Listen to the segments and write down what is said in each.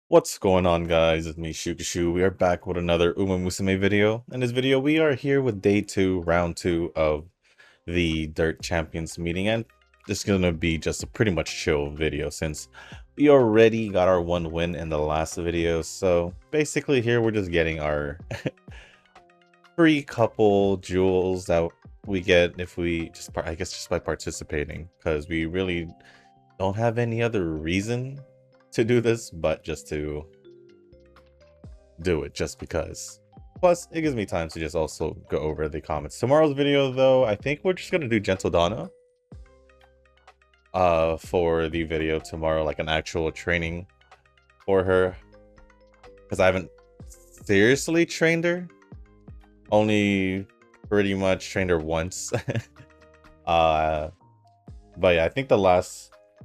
What's going on, guys? It's me, Shukashu. We are back with another Musume video. In this video, we are here with day 2, round 2 of the Dirt Champions meeting, and this is gonna be just a pretty much chill video since we already got our 1 win in the last video. So basically, here we're just getting our free couple jewels that we get if we just by participating, because we really don't have any other reason to do this but just to do it just because. Plus, it gives me time to just also go over the comments. Tomorrow's video, though, I think we're just gonna do Gentle Donna for the video tomorrow, like an actual training for her, because I haven't seriously trained her, only pretty much trained her once. But yeah, I think the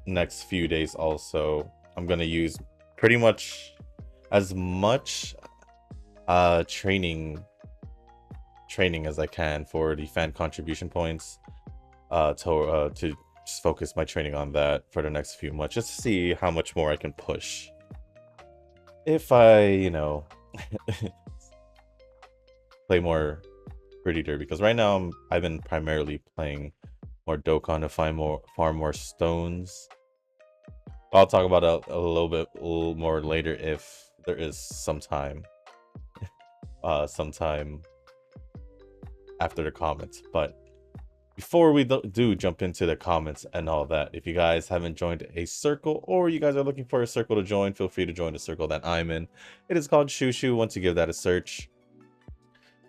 next few days also I'm gonna use pretty much as much training as I can for the fan contribution points, to just focus my training on that for the next few months, just to see how much more I can push if I, play more Pretty Derby, because right now I've been primarily playing more Dokkan to farm more stones. I'll talk about it a little more later if there is some time. Sometime after the comments. But before we do jump into the comments and all that, if you guys haven't joined a circle, or you guys are looking for a circle to join, feel free to join the circle that I'm in. It is called Shushu. Once you give that a search,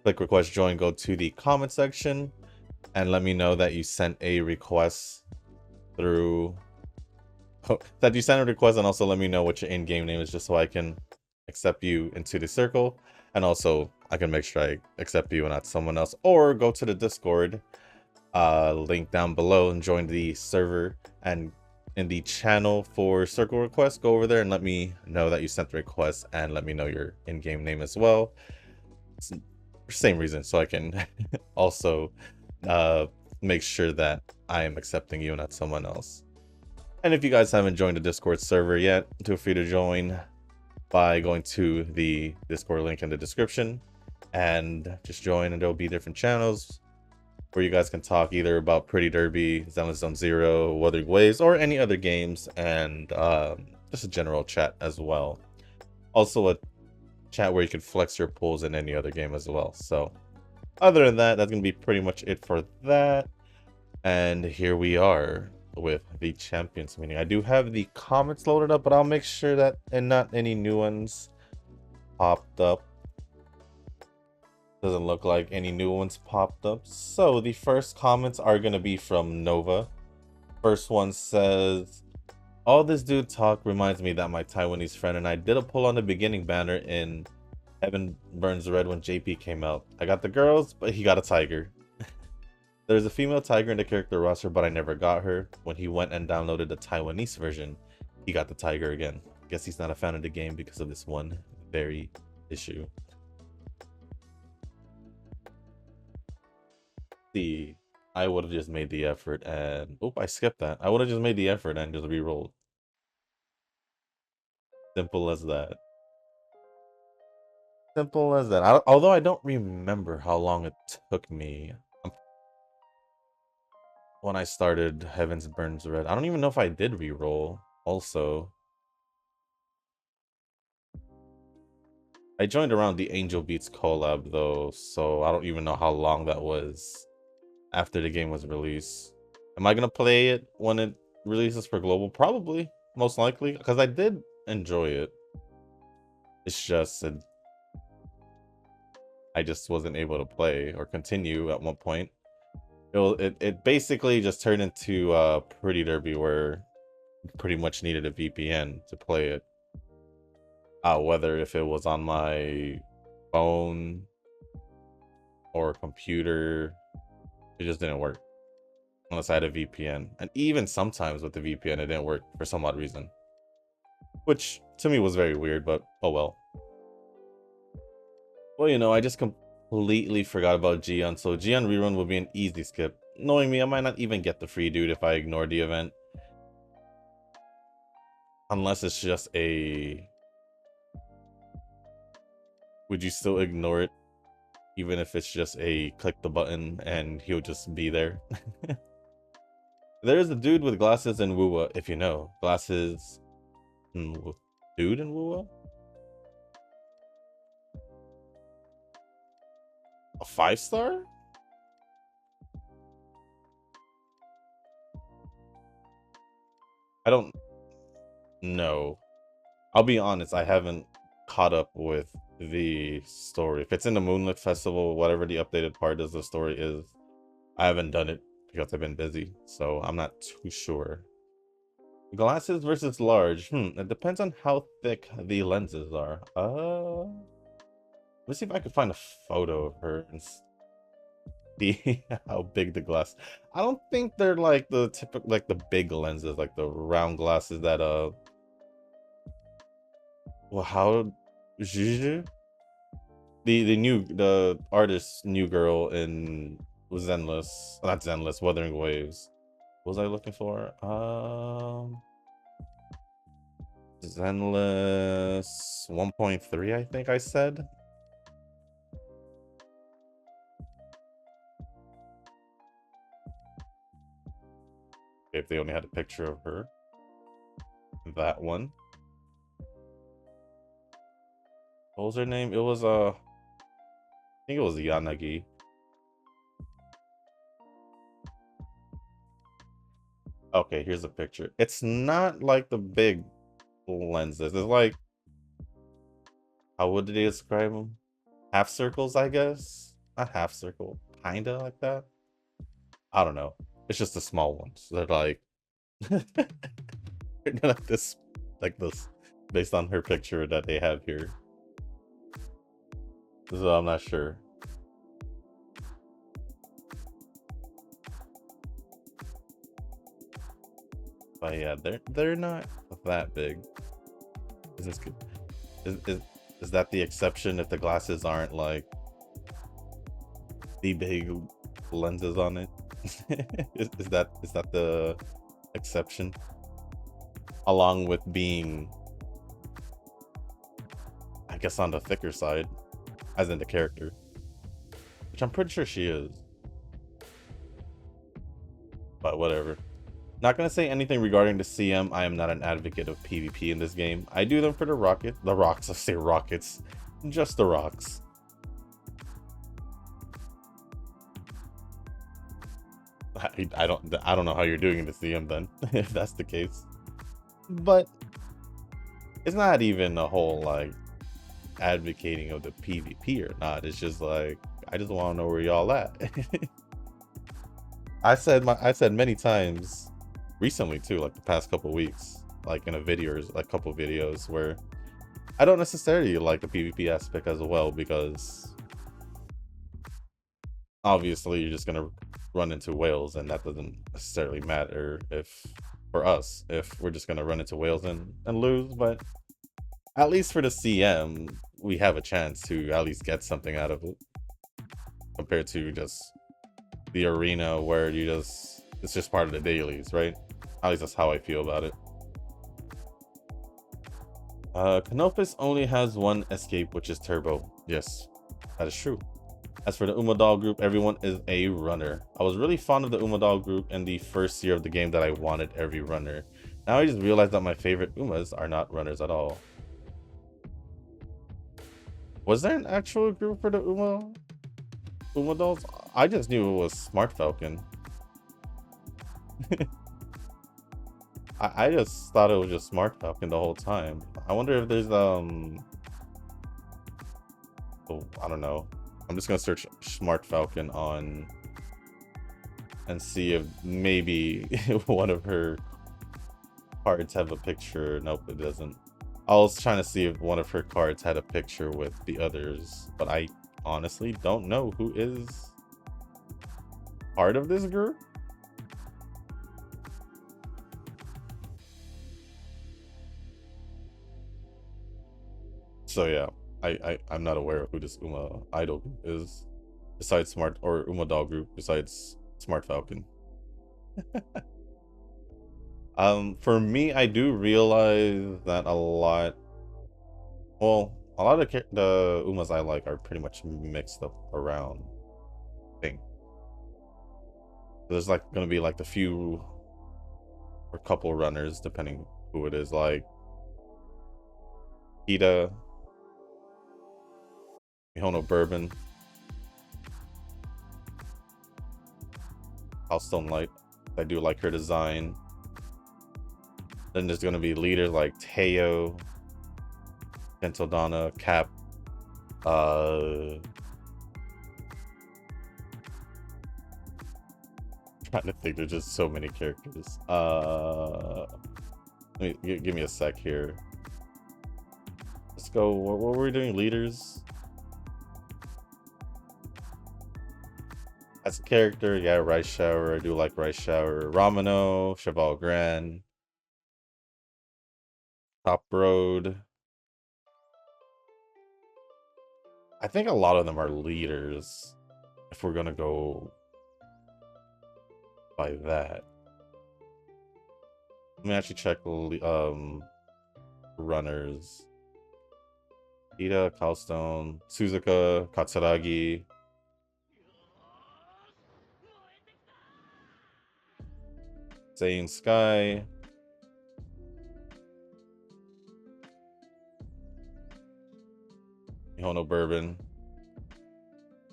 click request join, go to the comment section, and let me know that you sent a request through and also let me know what your in-game name is, just so I can accept you into the circle, and also I can make sure I accept you and not someone else. Or go to the Discord link down below and join the server, and in the channel for circle requests, go over there and let me know that you sent the request, and let me know your in-game name as well. Same reason, so I can also make sure that I am accepting you and not someone else. And if you guys haven't joined the Discord server yet, feel free to join by going to the Discord link in the description and just join, and there'll be different channels where you guys can talk either about Pretty Derby, Zenless Zone Zero, Wuthering Waves, or any other games, and just a general chat as well. Also a chat where you can flex your pulls in any other game as well. So other than that, that's gonna be pretty much it for that. And here we are with the champions meeting. I do have the comments loaded up, but I'll make sure that not any new ones popped up. Doesn't look like any new ones popped up. So the first comments are going to be from Nova. First one says, all this dude talk reminds me that my Taiwanese friend and I did a pull on the beginning banner in Heaven Burns Red when JP came out. I got the girls, but he got a tiger. There's a female tiger in the character roster, but I never got her. When he went and downloaded the Taiwanese version, he got the tiger again. Guess he's not a fan of the game because of this one very issue. See, I would have just made the effort and... Oh, I skipped that. I would have just made the effort and just re-rolled. Simple as that. Simple as that. Although I don't remember how long it took me when I started Heavens Burns Red. I don't even know if I did re-roll also. I joined around the Angel Beats collab though, so I don't even know how long that was after the game was released. Am I gonna play it when it releases for global? Probably, most likely, because I did enjoy it. It's just I just wasn't able to play or continue at one point. It basically just turned into Pretty Derby, where you pretty much needed a VPN to play it. Whether if it was on my phone or computer, it just didn't work unless I had a VPN. And even sometimes with the VPN, it didn't work for some odd reason, which to me was very weird, but oh well. Well, I just completely forgot about Gion, so Gion rerun will be an easy skip. Knowing me, I might not even get the free dude if I ignore the event. Unless it's just a... Would you still ignore it? Even if it's just a click the button and he'll just be there. There's a dude with glasses in Wuwa, if you know. Glasses... dude in Wuwa? A 5-star? I don't know. I'll be honest, I haven't caught up with the story. If it's in the Moonlit Festival, whatever the updated part of the story is, I haven't done it because I've been busy, so I'm not too sure. Glasses versus large. It depends on how thick the lenses are. Let's see if I can find a photo of her and see how big the glass. I don't think they're like the typical, like the big lenses, like the round glasses that well, how Juju? The artist new girl in Zenless, not Zenless, Wuthering Waves. What was I looking for? Zenless 1.3, I think I said. If they only had a picture of her. That one. What was her name? It was I think it was Yanagi. Okay, here's a picture. It's not like the big lenses. It's like, how would they describe them? Half circles, I guess. Not half circle, kinda like that. I don't know. It's just the small ones. They're like, like this, based on her picture that they have here. So I'm not sure. But yeah, they're not that big. Is this good? Is that the exception if the glasses aren't like the big lenses on it? is that the exception? Along with being, I guess, on the thicker side, as in the character, which I'm pretty sure she is. But whatever. Not gonna say anything regarding the CM. I am not an advocate of PvP in this game. I do them for the rocks. I say rockets, just the rocks. I don't know how you're doing in the CM then, if that's the case. But it's not even a whole like advocating of the PvP or not. It's just like, I just want to know where y'all at. I said many times recently too, like the past couple weeks, like in a video or like couple videos, where I don't necessarily like the PvP aspect as well, because obviously you're just gonna run into whales, and that doesn't necessarily matter if for us if we're just gonna run into whales and lose. But at least for the CM, we have a chance to at least get something out of it, compared to just the arena where it's just part of the dailies, right? At least that's how I feel about it. Canopus only has one escape, which is Turbo. Yes, that is true. As for the Umadal group, everyone is a runner. I was really fond of the Umadal group in the first year of the game that I wanted every runner. Now I just realized that my favorite Umas are not runners at all. Was there an actual group for the Umadals? I just knew it was Smart Falcon. I just thought it was just Smart Falcon the whole time. I wonder if there's oh, I don't know. I'm just gonna search Smart Falcon on and see if maybe one of her cards have a picture. Nope, it doesn't. I was trying to see if one of her cards had a picture with the others, but I honestly don't know who is part of this group. So yeah, I'm not aware of who this Uma idol group is, besides Smart, or Uma doll group besides Smart Falcon. For me, I do realize that a lot. Well, a lot of the Umas I like are pretty much mixed up around thing. There's like gonna be like the few or couple runners, depending who it is, like Ida, Mihono Bourbon, Housestone Light. I do like her design. Then there's gonna be leaders like Teo, Donna, Cap, trying to think, there's just so many characters. Give me a sec here. Let's go. What were we doing? Leaders. As a character, yeah, Rice Shower. I do like Rice Shower. Ramino, Cheval Grand, Top Road. I think a lot of them are leaders, if we're gonna go by that. Let me actually check runners. Ida, Calstone, Suzuka, Katsuragi. Saiyan Sky. Mihono Bourbon.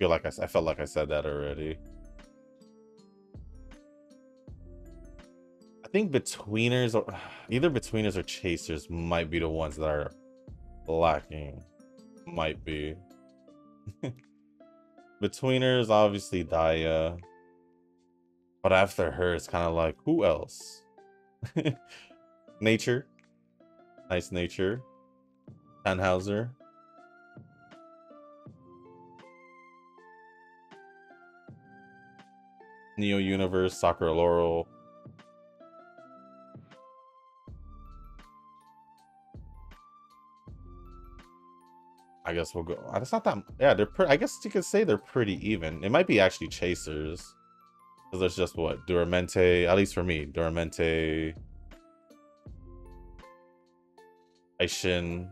I felt like I said that already. I think Betweeners, or either Betweeners or Chasers might be the ones that are lacking. Might be. Betweeners, obviously Daya. But after her, it's kind of like, who else? Nature. Nice Nature. Tannhauser. Neo Universe, Sakura Laurel. I guess we'll go. It's not that. Yeah, I guess you could say they're pretty even. It might be actually Chasers, because there's just what Duramente. At least for me, Duramente, Aishin,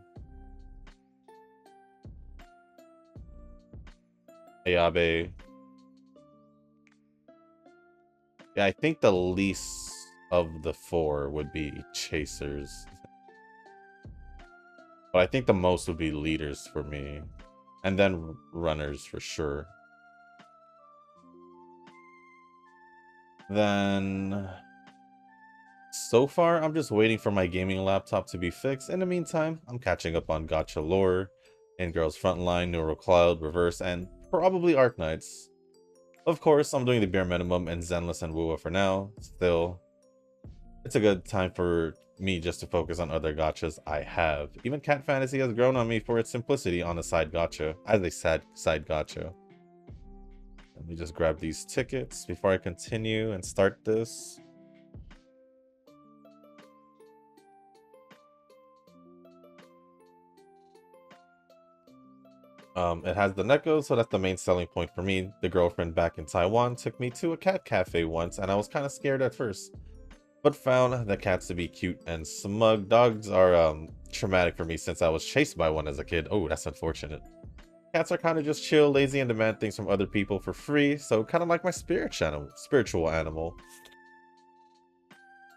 Ayabe. Yeah, I think the least of the four would be Chasers. But I think the most would be leaders for me. And then runners for sure. Then so far, I'm just waiting for my gaming laptop to be fixed. In the meantime, I'm catching up on Gacha lore, In Girls Frontline, Neural Cloud, Reverse, and probably Arknights. Of course, I'm doing the bare minimum in Zenless and Wuwa for now. Still, it's a good time for me just to focus on other gachas I have. Even Cat Fantasy has grown on me for its simplicity on a side gacha, as a side gacha. Let me just grab these tickets before I continue and start this. It has the Neko, so that's the main selling point for me. The girlfriend back in Taiwan took me to a cat cafe once, and I was kind of scared at first, but found the cats to be cute and smug. Dogs are traumatic for me since I was chased by one as a kid. Oh, that's unfortunate. Cats are kind of just chill, lazy, and demand things from other people for free, so kind of like my spiritual animal.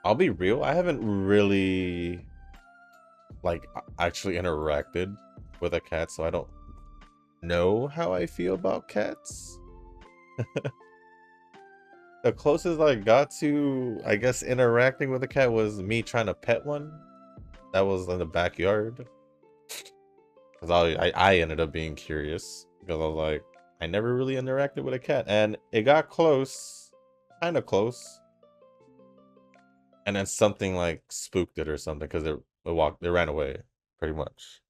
I'll be real, I haven't really like actually interacted with a cat, so I don't know how I feel about cats. The closest I got to, I guess, interacting with a cat was me trying to pet one. That was in the backyard. Because I ended up being curious. Because I was like, I never really interacted with a cat. And it got close. Kind of close. And then something like spooked it or something. Because it ran away. Pretty much.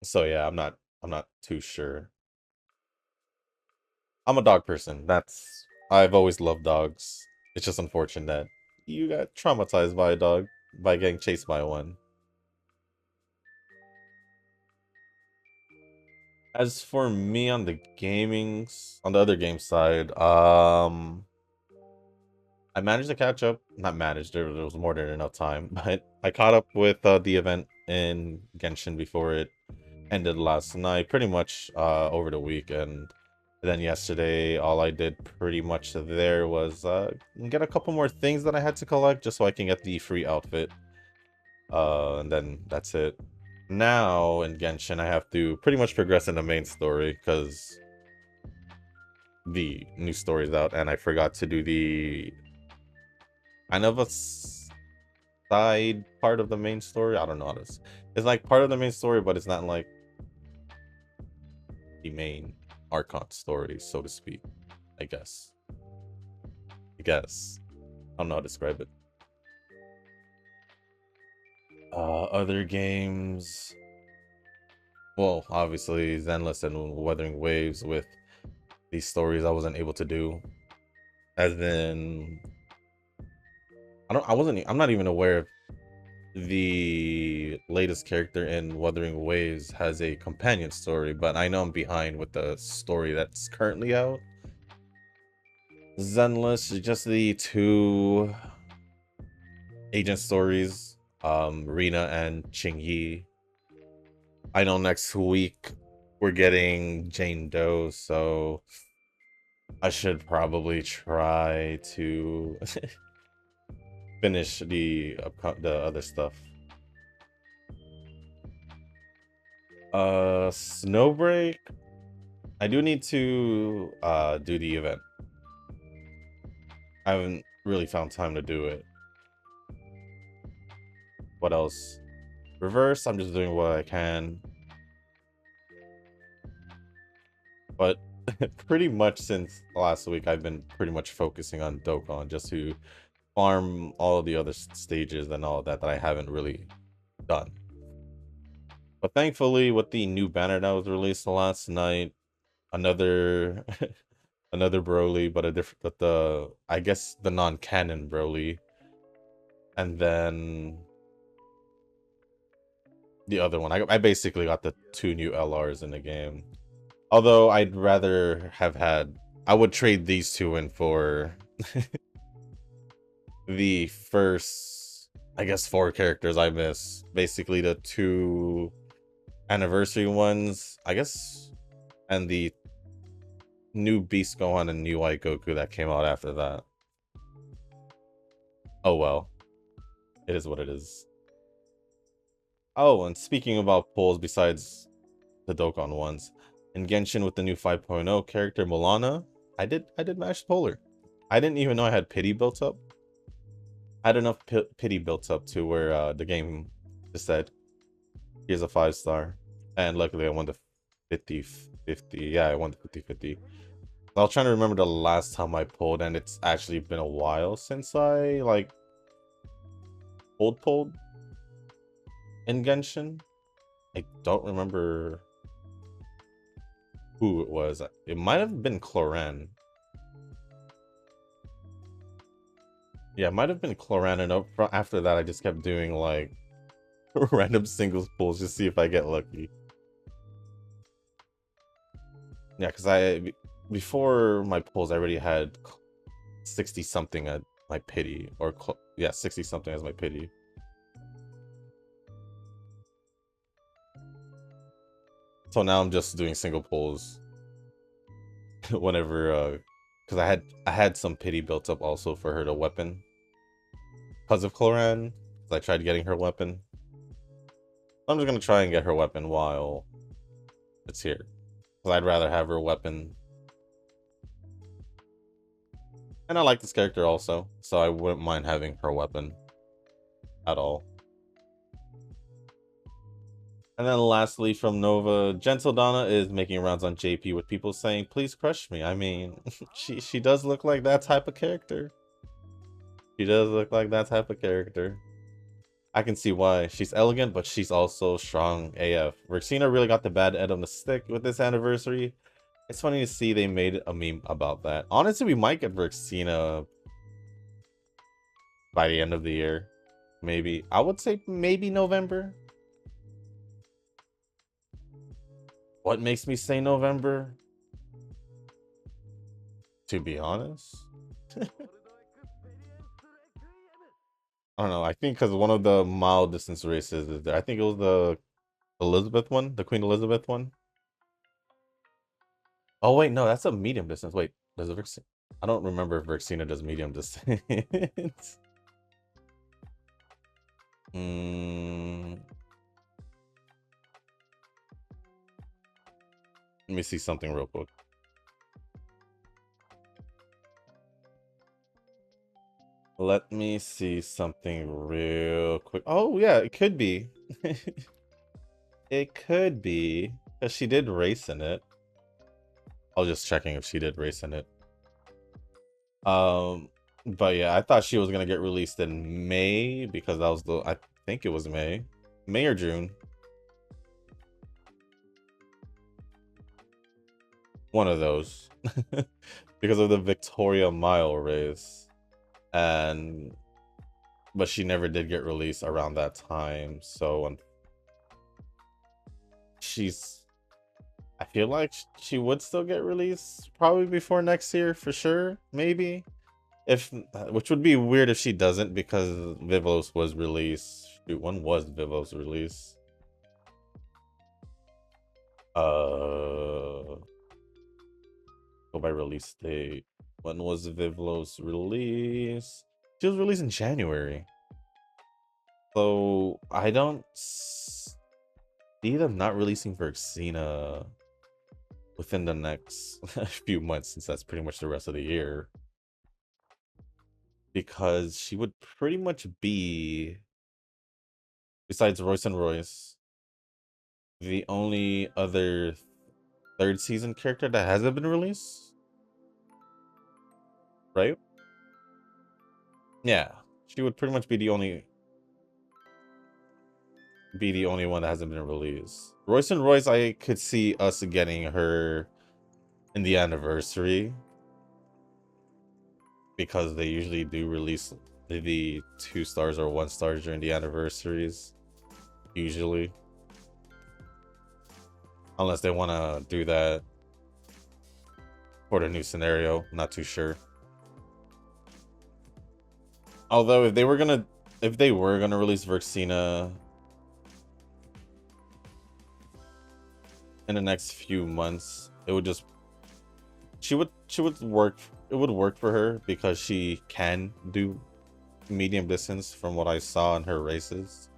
So yeah, I'm not too sure. I'm a dog person. I've always loved dogs. It's just unfortunate that you got traumatized by a dog by getting chased by one. As for me on the on the other game side, I managed to catch up. Not managed, there was more than enough time, but I caught up with the event in Genshin before it ended last night, pretty much over the weekend. Then yesterday, all I did pretty much there was get a couple more things that I had to collect just so I can get the free outfit. And then that's it. Now in Genshin, I have to pretty much progress in the main story because the new story's out, and I forgot to do the kind of a side part of the main story. I don't know how to. It's like part of the main story, but it's not like the main Archon story, so to speak. I guess. I don't know how to describe it. Other games. Well, obviously Zenless and Wuthering Waves with these stories I wasn't able to do. As in, I'm not even aware if the latest character in Wuthering Waves has a companion story, but I know I'm behind with the story that's currently out. Zenless, just the two agent stories, Rina and Qingyi. I know next week we're getting Jane Doe, so I should probably try to finish the other stuff. Snowbreak. I do need to do the event. I haven't really found time to do it. What else? Reverse, I'm just doing what I can. But pretty much since last week, I've been pretty much focusing on Dokkan just to farm all the other stages and all that I haven't really done. But thankfully, with the new banner that was released last night, another another Broly, but a different, but I guess the non-canon Broly, and then the other one. I basically got the two new LRs in the game. Although I'd rather have had, I would trade these two in for the first, I guess, 4 characters I miss. Basically the 2 anniversary ones, I guess, and the new Beast Gohan and new White Goku that came out after that. Oh well. It is what it is. Oh, and speaking about pulls besides the Dokkan ones, in Genshin with the new 5.0 character Milana, I did manage to pull her. I didn't even know I had pity built up. I had enough pity built up to where the game just said, here's a 5-star. And luckily I won the 50-50. Yeah, I won the 50-50. I was trying to remember the last time I pulled, and it's actually been a while since I, like, pulled in Genshin. I don't remember who it was. It might have been Cloran. Yeah, it might have been Cloran, and after that I just kept doing, like, random singles pulls just to see if I get lucky. Yeah, because before my pulls, I already had 60 something at my pity, or yeah, 60 something as my pity. So now I'm just doing single pulls whenever, because I had some pity built up also for her to weapon because of Cloran. I tried getting her weapon. I'm just gonna try and get her weapon while it's here, because I'd rather have her weapon. And I like this character also, so I wouldn't mind having her weapon at all. And then lastly from Nova, Gentle Donna is making rounds on JP with people saying, please crush me. I mean, she does look like that type of character. She does look like that type of character. I can see why. She's elegant, but she's also strong AF. Rexina really got the bad end of the stick with this anniversary. It's funny to see they made a meme about that. Honestly, we might get Rexina by the end of the year. Maybe. I would say maybe November. What makes me say November? To be honest, I don't know. I think because one of the mile distance races is there. I think it was the Elizabeth one, the Queen Elizabeth one. Oh wait, no, that's a medium distance. Wait, does it Vixen? I don't remember if Vixena does medium distance. mm, Let me see something real quick. Let me see something real quick. Oh yeah, it could be. It could be because she did race in it. I was just checking if she did race in it. But yeah, I thought she was gonna get released in May because that was I think it was May or June. One of those. Because of the Victoria Mile race. But she never did get released around that time. So I feel like she would still get released probably before next year for sure, maybe. Which would be weird if she doesn't because Vivos was released. Shoot, when was Vivos release? Go by release date. When was Vivlos release? She was released in January. So I don't see them not releasing Vixena within the next few months, since that's pretty much the rest of the year. Because she would pretty much be, besides Royce and Royce, the only other third season character that hasn't been released. Right? Yeah. She would pretty much be the only one that hasn't been released. Royce and Royce, I could see us getting her in the anniversary, because they usually do release the 2 stars or 1 stars during the anniversaries, usually, unless they want to do that for the new scenario. I'm not too sure. Although if they were gonna release Vixena in the next few months, it would just she would work. It would work for her because she can do medium distance from what I saw in her races.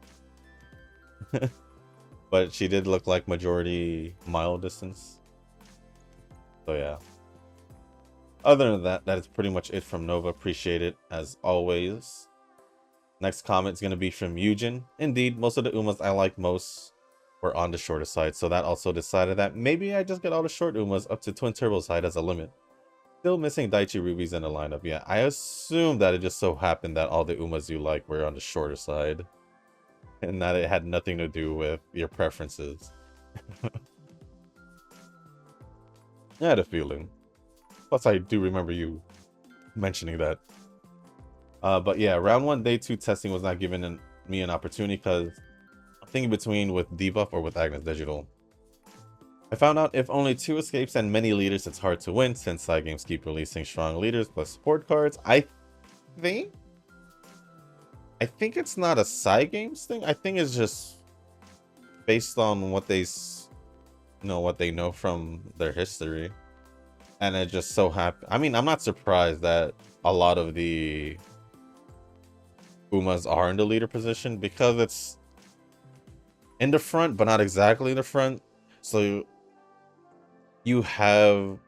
But she did look like majority mile distance. So yeah. Other than that, that is pretty much it from Nova. Appreciate it as always. Next comment is going to be from Eugen. Indeed, most of the Umas I like most were on the shorter side, so that also decided that maybe I just get all the short Umas up to Twin Turbo side as a limit. Still missing Daichi Rubies in the lineup. Yeah, I assume that it just so happened that all the Umas you like were on the shorter side, and that it had nothing to do with your preferences. I had a feeling. Plus, I do remember you mentioning that. But yeah, round 1, day 2 testing was not giving me an opportunity because I'm thinking between with Debuff or with Agnes Digital. I found out if only 2 escapes and many leaders, it's hard to win since side games keep releasing strong leaders plus support cards. I think it's not a side games thing. I think it's just based on what they know from their history. And it just so happened. I mean, I'm not surprised that a lot of the Umas are in the leader position because it's in the front, but not exactly in the front. So you have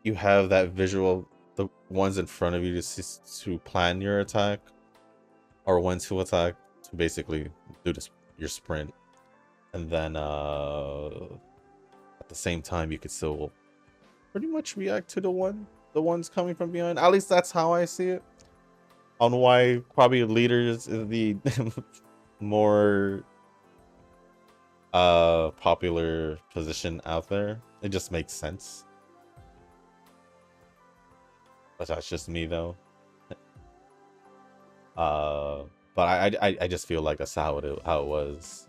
that visual, the ones in front of you to plan your attack, or when to attack, to basically do your sprint, and then at the same time you could still pretty much react to the ones coming from behind. At least that's how I see it. On why probably leaders is the more popular position out there. It just makes sense. But that's just me though. But I just feel like that's how it was.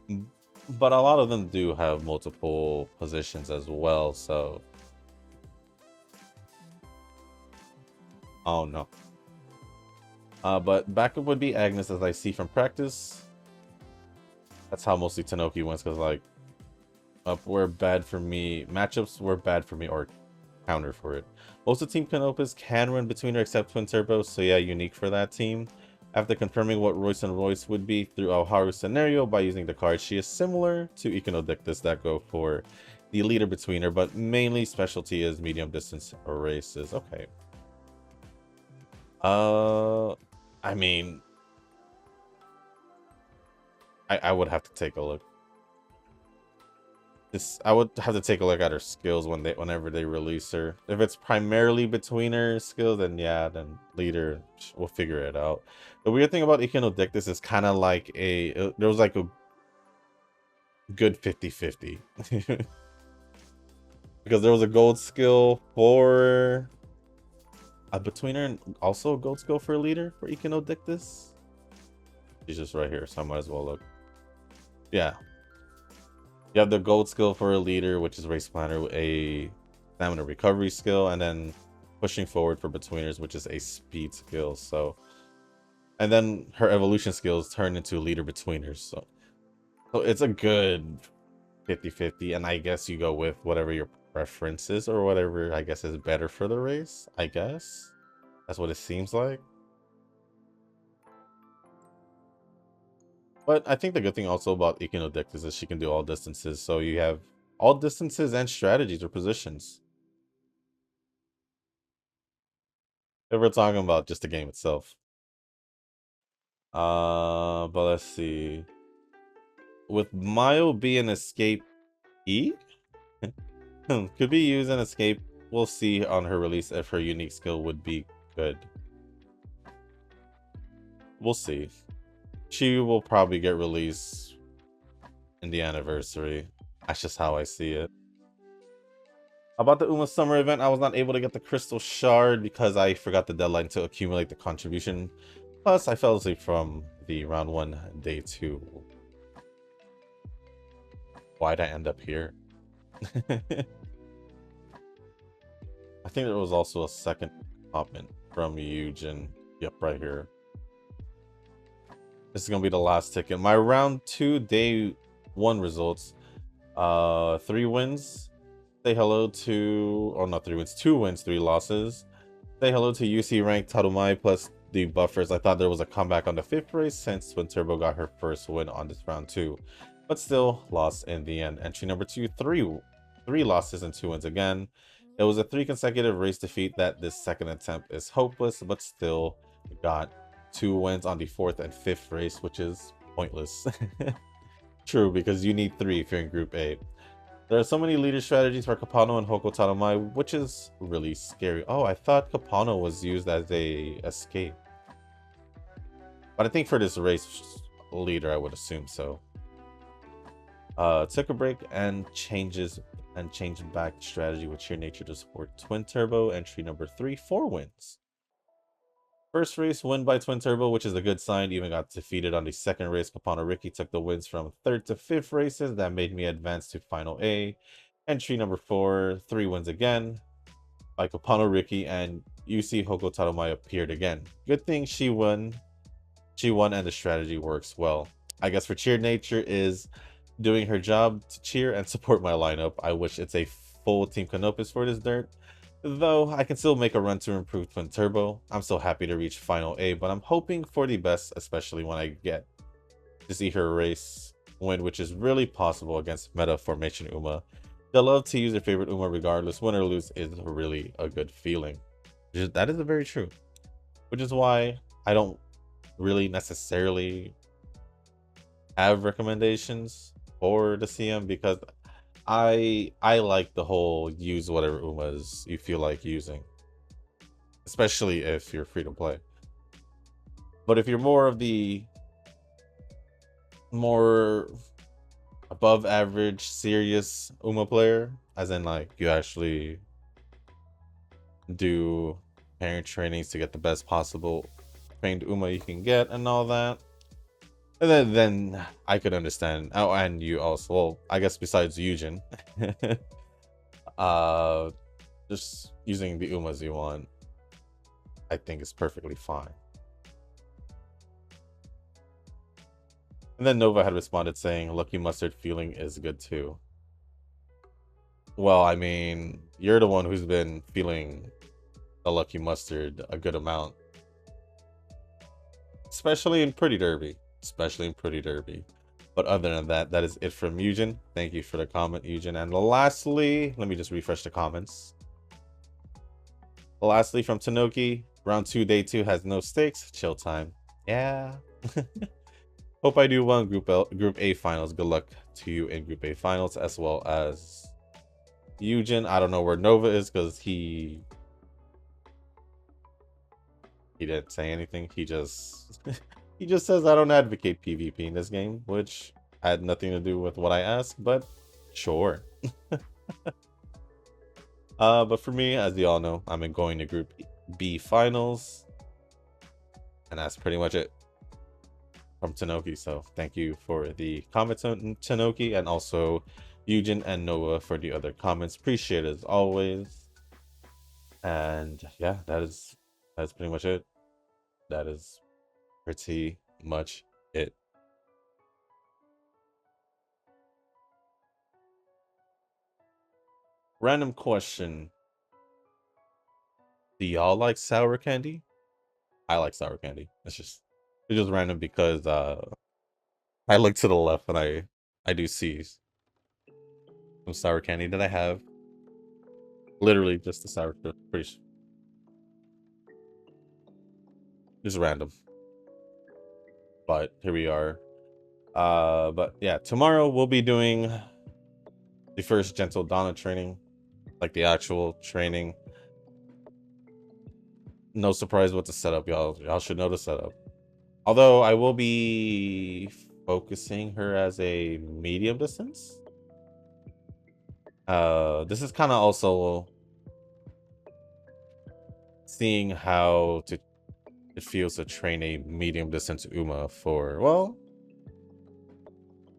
But a lot of them do have multiple positions as well, so oh no. But backup would be Agnes, as I see from practice. That's how mostly Tanoki wins, because like up were bad for me, matchups were bad for me, or counter for it. Most of Team Canopus can run between her except Twin Turbo, so yeah, unique for that team. After confirming what Royce and Royce would be through Alharu's scenario by using the cards, she is similar to Econodictus that go for the leader between her, but mainly specialty is medium distance races. Okay. I mean, I would have to take a look. I would have to take a look at her skills whenever they release her. If it's primarily between her skills, then yeah, then leader, we'll figure it out. The weird thing about Econodictus is kind of like there was like a good 50-50. Because there was a gold skill for a betweener and also a gold skill for a leader for Econodictus. She's just right here, so I might as well look. Yeah. You have the gold skill for a leader, which is race planner, a stamina recovery skill, and then pushing forward for betweeners, which is a speed skill. So, and then her evolution skills turn into leader betweeners. So it's a good 50-50, and I guess you go with whatever your preference is, or whatever I guess is better for the race. I guess that's what it seems like. But I think the good thing also about Econodictus is she can do all distances. So you have all distances and strategies or positions. If we're talking about just the game itself. But let's see. With Mayo be an escape E? Could be used an escape. We'll see on her release if her unique skill would be good. We'll see. She will probably get released in the anniversary. That's just how I see it. About the Uma Summer event, I was not able to get the Crystal Shard because I forgot the deadline to accumulate the contribution. Plus, I fell asleep from the round 1, day 2. Why'd I end up here? I think there was also a second comment from Eugen. Yep, right here. This is gonna be the last ticket. My round 2, day 1 results. 3 wins. Say hello to, or not 3 wins, 2 wins, 3 losses. Say hello to UC ranked Tarumai plus the buffers. I thought there was a comeback on the 5th race since when Turbo got her first win on this round 2, but still lost in the end. Entry number 2, 3 losses and 2 wins again. It was a 3 consecutive race defeat that this second attempt is hopeless, but still got 2 wins on the 4th and 5th race, which is pointless. True, because you need 3 if you're in Group A. There are so many leader strategies for Kapano and Hoko Taramai, which is really scary. Oh, I thought Kapano was used as a escape. But I think for this race leader, I would assume so. Took a break and changed back strategy with sheer nature to support Twin Turbo. Entry number 3, 4 wins. First race win by Twin Turbo, which is a good sign. Even got defeated on the second race. Kapano Ricky took the wins from 3rd to 5th races. That made me advance to Final A. Entry number 4, 3 wins again by Kapano Ricky, and UC Hoko Taromai appeared again. Good thing she won. She won and the strategy works well. I guess for cheer nature is doing her job to cheer and support my lineup. I wish it's a full Team Canopus for this dirt. Though I can still make a run to improve Twin Turbo. I'm so happy to reach Final A, but I'm hoping for the best, especially when I get to see her race win, which is really possible against Meta Formation Uma. They love to use their favorite Uma regardless. Win or lose is really a good feeling. That is very true. Which is why I don't really necessarily have recommendations for the CM, because I like the whole use whatever Umas you feel like using, especially if you're free to play. But if you're more of the more above average serious Uma player, as in like you actually do parent trainings to get the best possible trained Uma you can get and all that, And then I could understand. Oh, and you also, well, I guess besides Eugen, uh, just using the Umas you want, I think is perfectly fine. And then Nova had responded saying, Lucky Mustard feeling is good too. Well, I mean, you're the one who's been feeling the Lucky Mustard a good amount. Especially in Pretty Derby. Especially in Pretty Derby. But other than that, that is it from Eugen. Thank you for the comment, Eugen. And lastly, let me just refresh the comments. Lastly, from Tanoki, round 2, day 2 has no stakes. Chill time. Yeah. Hope I do well in Group A finals. Good luck to you in Group A finals, as well as Eugen. I don't know where Nova is because he didn't say anything. He just he just says I don't advocate PvP in this game, which had nothing to do with what I asked, but sure. But for me, as you all know, I'm going to Group B finals, and that's pretty much it from Tanoki. So thank you for the comments on Tanoki, and also Eugen and Noah for the other comments. Appreciate it as always. And yeah, that's pretty much it. That is pretty much it. Random question. Do y'all like sour candy? I like sour candy. It's just random because I look to the left and I do see some sour candy that I have. Literally just the sour pretty just random. But here we are. But yeah, tomorrow we'll be doing the first Gentle Donna training, like the actual training. No surprise what the setup, y'all should know the setup. Although I will be focusing her as a medium distance. This is kind of also seeing how it feels to train a medium distance Uma for, well,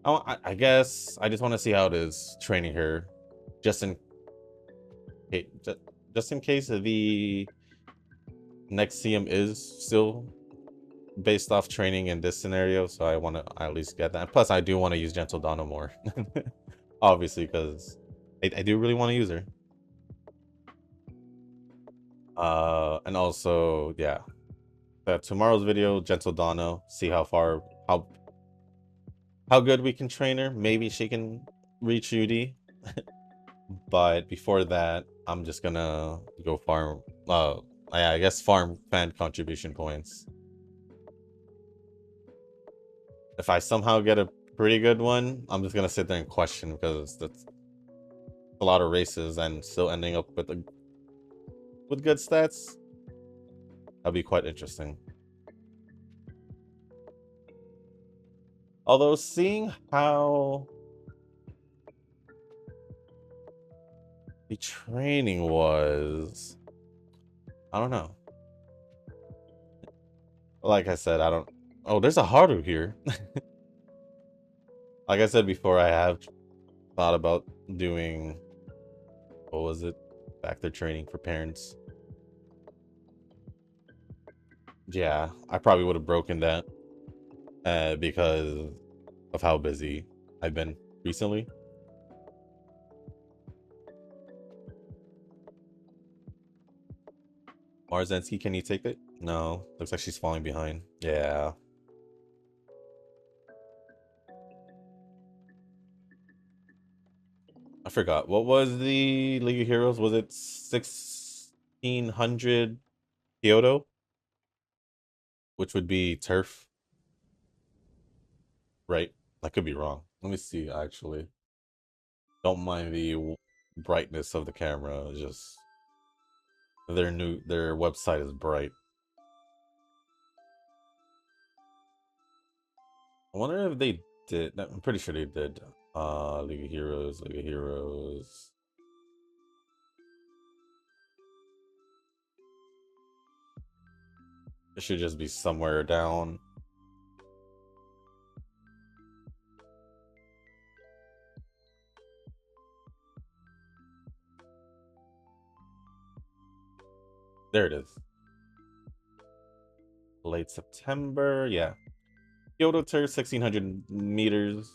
I guess I just want to see how it is training her, just in just in case the next CM is still based off training in this scenario. So I want to at least get that. Plus, I do want to use Gentle Donna more, obviously, because I do really want to use her. And also, yeah, tomorrow's video, Gentle Donna, see how far how good we can train her. Maybe she can reach UD. But before that, I'm just gonna go farm. I guess farm fan contribution points. If I somehow get a pretty good one, I'm just gonna sit there and question because that's a lot of races and still ending up with good stats. That'll be quite interesting. Although seeing how the training was, I don't know. Like I said, I don't. Oh, there's a Haru here. Like I said before, I have thought about doing, what was it? Factor training for parents. Yeah, I probably would have broken that because of how busy I've been recently. Marzensky, can you take it? No, looks like she's falling behind. Yeah. I forgot. What was the League of Heroes? Was it 1600 Kyoto? Which would be turf, right? I could be wrong. Let me see, actually. Don't mind the brightness of the camera. It's just their website is bright. I wonder if they did. I'm pretty sure they did. League of Heroes, League of Heroes. It should just be somewhere down. There it is. Late September, yeah. Kyoto Tour, 1600 meters,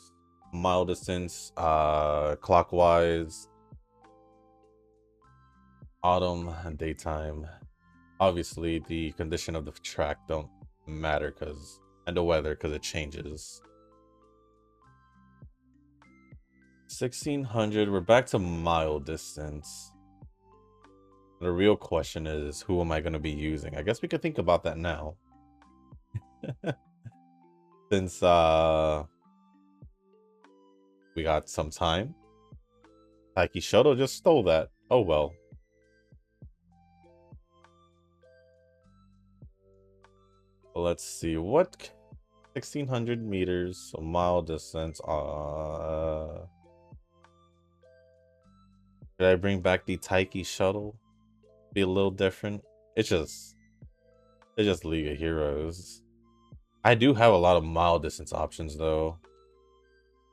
mile distance, clockwise, autumn and daytime. Obviously, the condition of the track don't matter and the weather because it changes. 1600, we're back to mile distance. The real question is, who am I going to be using? I guess we could think about that now. Since we got some time. Taiki Shoto just stole that. Oh well. Let's see, what 1600 meters, a mile distance. Did I bring back the Taiki shuttle? Be a little different. It's just League of Heroes. I do have a lot of mile distance options though.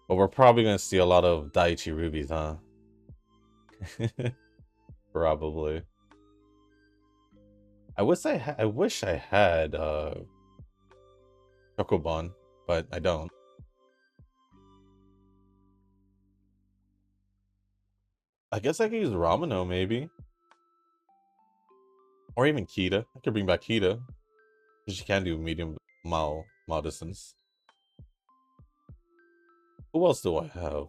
But we're probably gonna see a lot of Daiichi Rubies, huh? Probably. I wish I had Chocobon, but I don't. I guess I could use Ramino maybe. Or even Kita. I could bring back Kita. Because she can do medium mile distance. Who else do I have?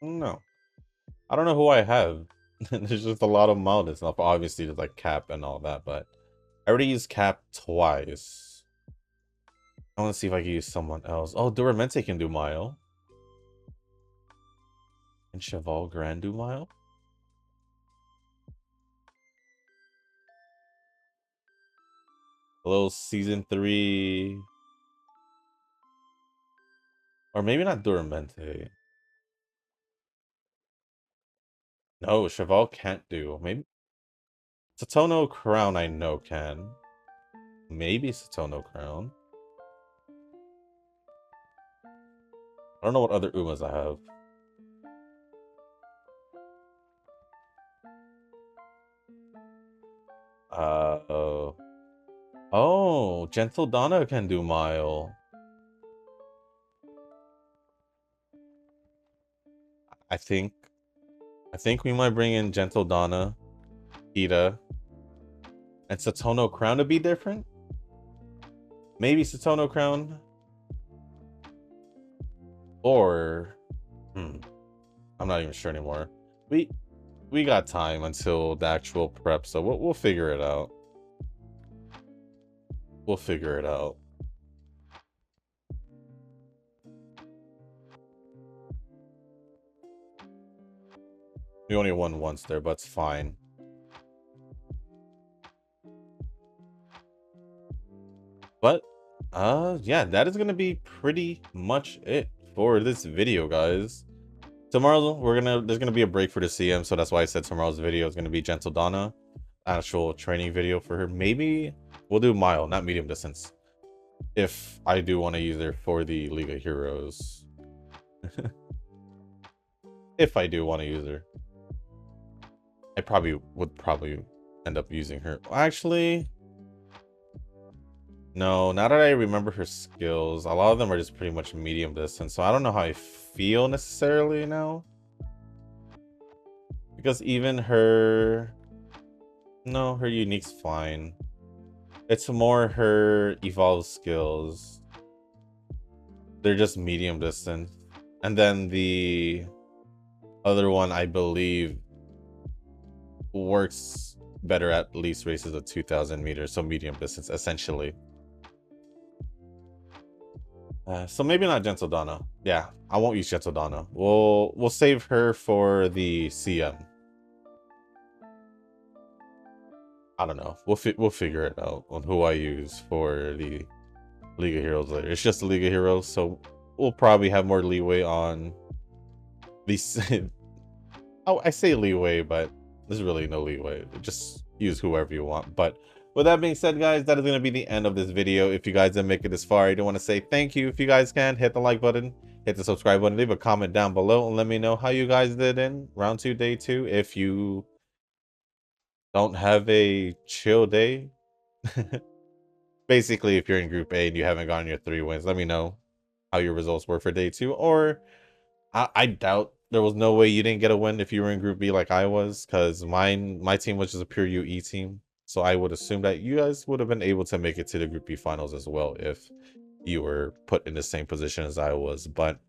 No. I don't know who I have. There's just a lot of mile distance. Obviously, there's like Cap and all that, but I already used Cap twice. I want to see if I can use someone else. Oh, Duramente can do mile. And Cheval Grand do mile? Hello, season 3. Or maybe not Duramente. No, Cheval can't do. Maybe Satono Crown I know can. Maybe Satono Crown. I don't know what other Umas I have. Oh, Gentle Donna can do mile. I think we might bring in Gentle Donna, Ida, and Satono Crown to be different. Maybe Satono Crown. Or I'm not even sure anymore. We got time until the actual prep, so we'll figure it out. We'll figure it out. We only won once there, but it's fine. But yeah, that is gonna be pretty much it for this video, guys. Tomorrow there's gonna be a break for the CM, so that's why I said tomorrow's video is gonna be Gentle Donna, actual training video for her. Maybe we'll do mile, not medium distance, if I do want to use her for the League of Heroes. If I do want to use her, I would probably end up using her. Actually, no, now that I remember her skills, a lot of them are just pretty much medium distance, so I don't know how I feel necessarily now. Because even her... No, her unique's fine. It's more her evolved skills. They're just medium distance. And then the other one, I believe, works better at least races of 2,000 meters, so medium distance, essentially. So maybe not Gentle Donna. Yeah, I won't use Gentle Donna. We'll save her for the CM. I don't know. We'll figure it out on who I use for the League of Heroes later. It's just the League of Heroes, so we'll probably have more leeway on these. Oh, I say leeway, but there's really no leeway. Just use whoever you want. But with that being said, guys, that is going to be the end of this video. If you guys didn't make it this far, I do want to say thank you. If you guys can, hit the like button, hit the subscribe button, leave a comment down below, and let me know how you guys did in round 2, day 2. If you don't have a chill day, basically, if you're in Group A and you haven't gotten your 3 wins, let me know how your results were for day 2. Or I doubt there was no way you didn't get a win if you were in Group B like I was, because my team was just a pure UE team. So I would assume that you guys would have been able to make it to the Group B finals as well if you were put in the same position as I was. But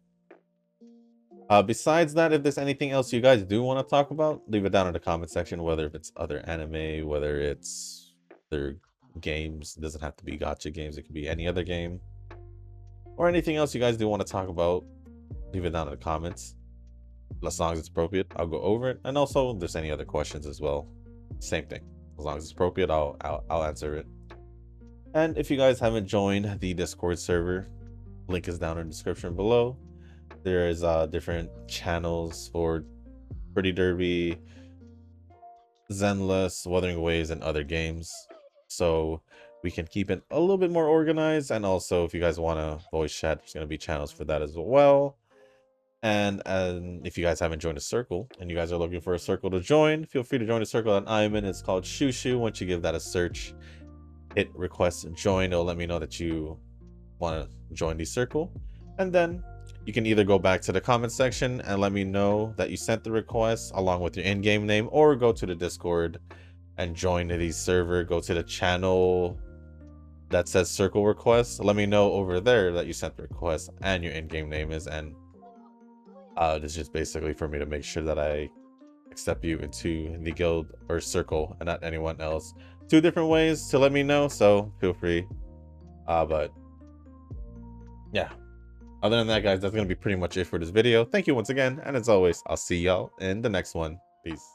besides that, if there's anything else you guys do want to talk about, leave it down in the comment section, whether if it's other anime, whether it's other games. It doesn't have to be gacha games, it could be any other game, or anything else you guys do want to talk about. Leave it down in the comments. As long as it's appropriate, I'll go over it. And also, if there's any other questions as well, same thing. As long as it's appropriate, I'll answer it. And if you guys haven't joined the Discord server, link is down in the description below. There is different channels for Pretty Derby, Zenless, Wuthering Waves, and other games, so we can keep it a little bit more organized. And also, if you guys want to voice chat, there's going to be channels for that as well. And if you guys haven't joined a circle and you guys are looking for a circle to join, feel free to join a circle that I'm in. It's called Shushu. Once you give that a search, hit request join, it'll let me know that you want to join the circle. And then you can either go back to the comment section and let me know that you sent the request along with your in-game name, or go to the Discord and join the server. Go to the channel that says circle request, let me know over there that you sent the request and your in-game name is. And this is just basically for me to make sure that I accept you into the guild or circle and not anyone else. 2 different ways to let me know, so feel free. But yeah, other than that, guys, that's gonna be pretty much it for this video. Thank you once again, and as always, I'll see y'all in the next one. Peace.